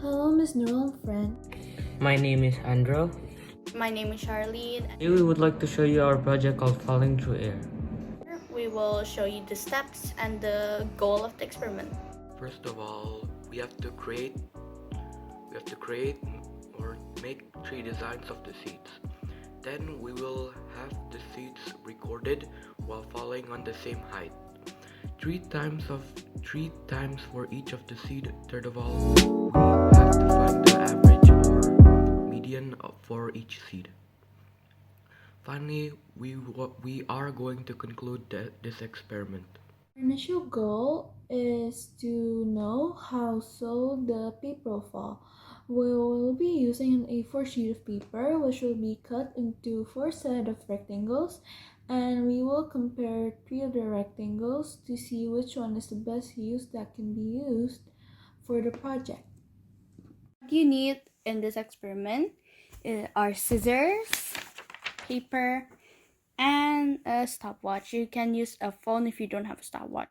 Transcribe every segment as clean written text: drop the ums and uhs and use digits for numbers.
Hello, Miss Nurul and friend. My name is Andrew. My name is Charlene. Today we would like to show you our project called Falling Through Air. We will show you the steps and the goal of the experiment. First of all, we have to create or make 3 designs of the seeds. Then we will have the seeds recorded while falling on the same height. 3 times for each of the seed. Third of all, we have to find the average or median for each seed. Finally, we are going to conclude this experiment. Our initial goal is to know how so the paper will fall. We will be using an A4 sheet of paper which will be cut into 4 sets of rectangles, and we will compare 3 of the rectangles to see which one is the best use that can be used for the project. What you need in this experiment are scissors, paper, and a stopwatch. You can use a phone if you don't have a stopwatch.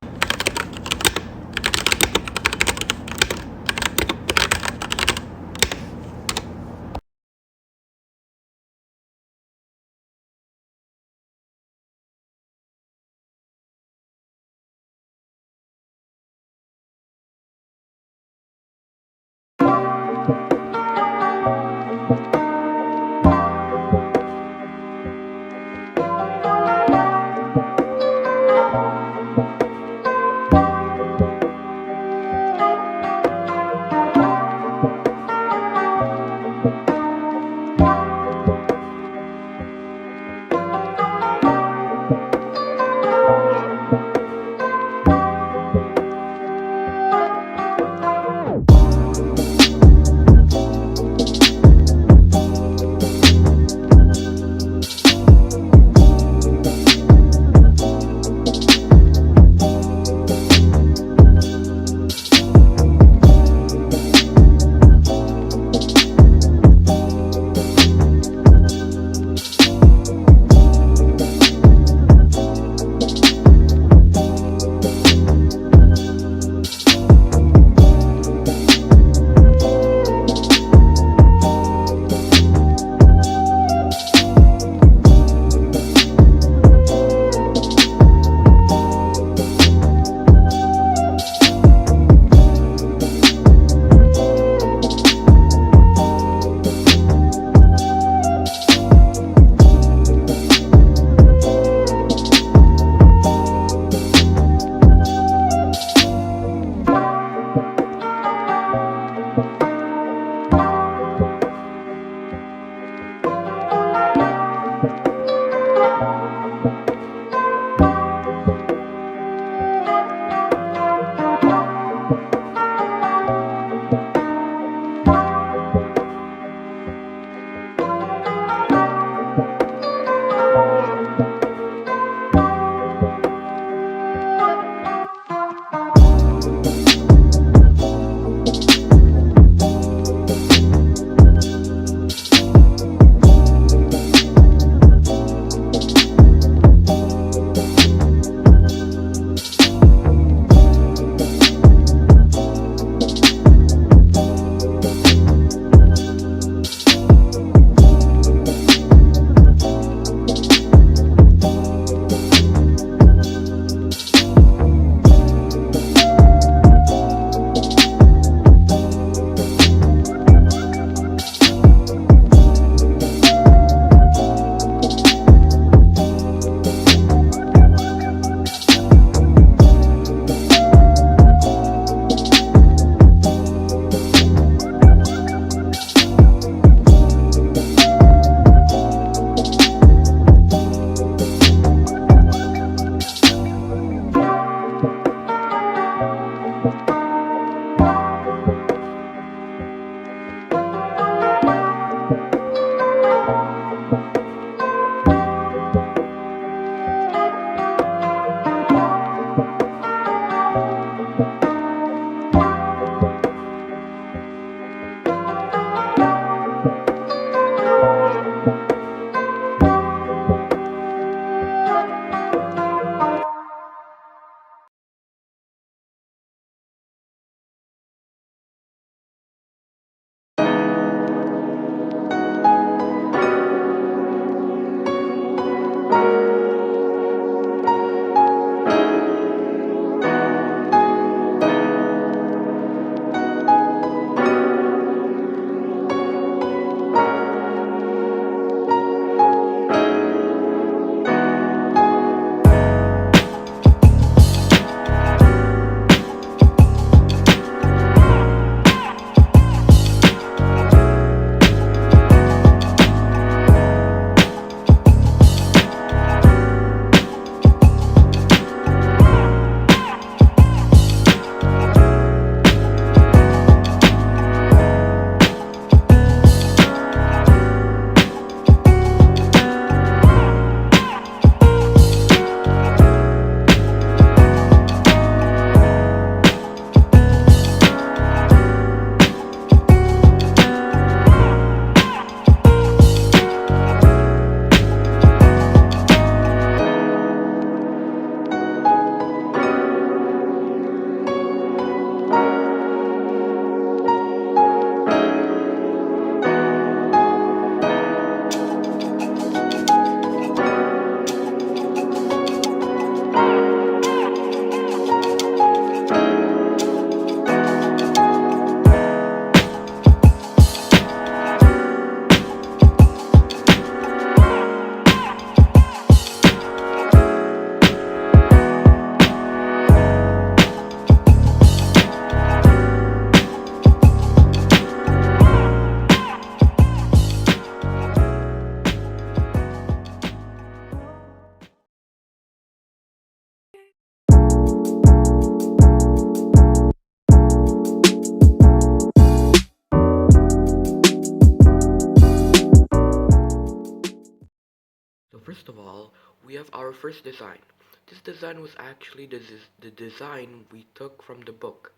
First of all, we have our first design. This design was actually the design we took from the book.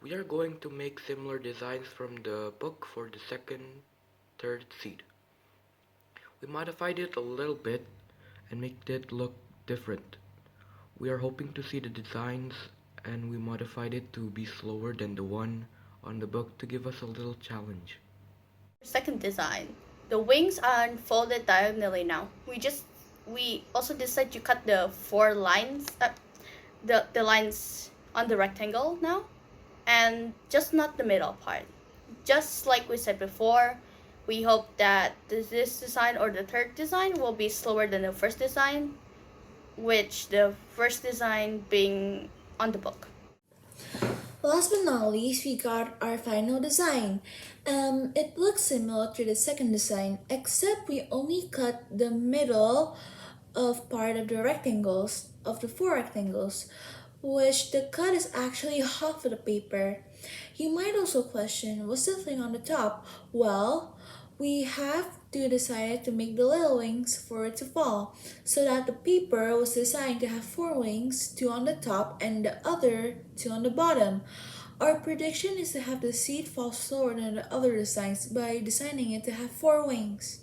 We are going to make similar designs from the book for the second, third seed. We modified it a little bit and made it look different. We are hoping to see the designs and we modified it to be slower than the one on the book to give us a little challenge. Second design, the wings are unfolded diagonally now. We also decided to cut the four lines, the lines on the rectangle now, and just not the middle part. Just like we said before, we hope that this design or the third design will be slower than the first design, which the first design being on the book. Last but not least, we got our final design. It looks similar to the second design, except we only cut the middle of part of the rectangles, of the four rectangles, which the cut is actually half of the paper. You might also question, what's the thing on the top? Well, we have to decide to make the little wings for it to fall, so that the paper was designed to have four wings, two on the top and the other two on the bottom. Our prediction is to have the seed fall slower than the other designs by designing it to have four wings.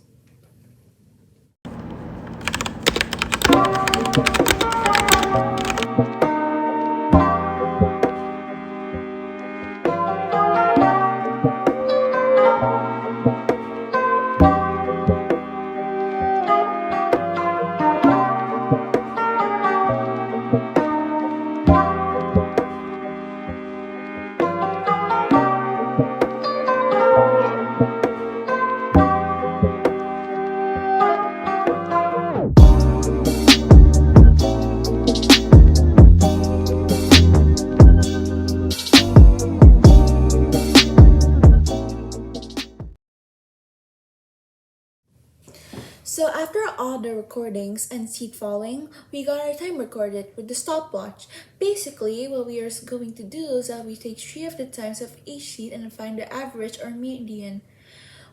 So after all the recordings and seed falling, we got our time recorded with the stopwatch. Basically, what we are going to do is that we take 3 of the times of each seed and find the average or median.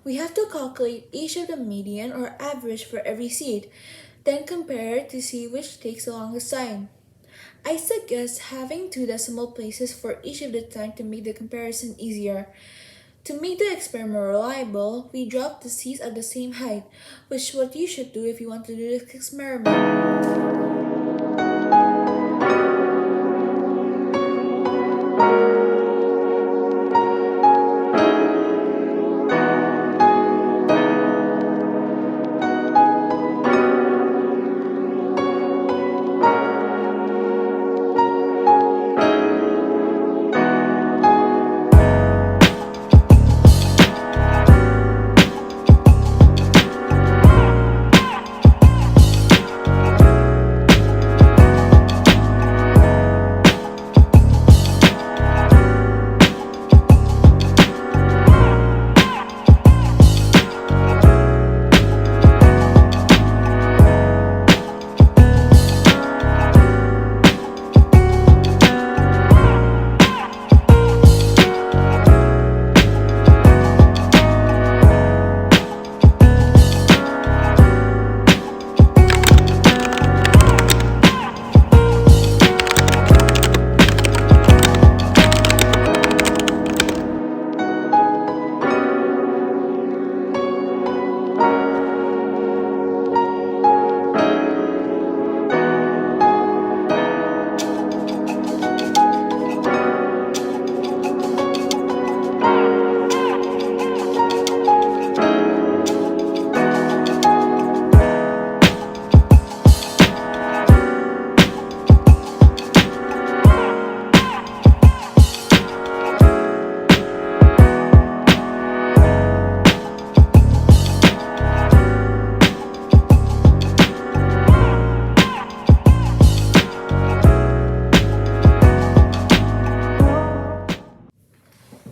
We have to calculate each of the median or average for every seed, then compare it to see which takes the longest time. I suggest having 2 decimal places for each of the time to make the comparison easier. To make the experiment reliable, we drop the seeds at the same height, which is what you should do if you want to do this experiment.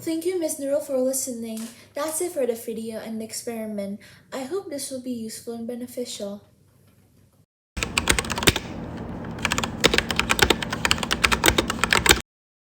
Thank you, Ms. Nurul, for listening. That's it for the video and the experiment. I hope this will be useful and beneficial.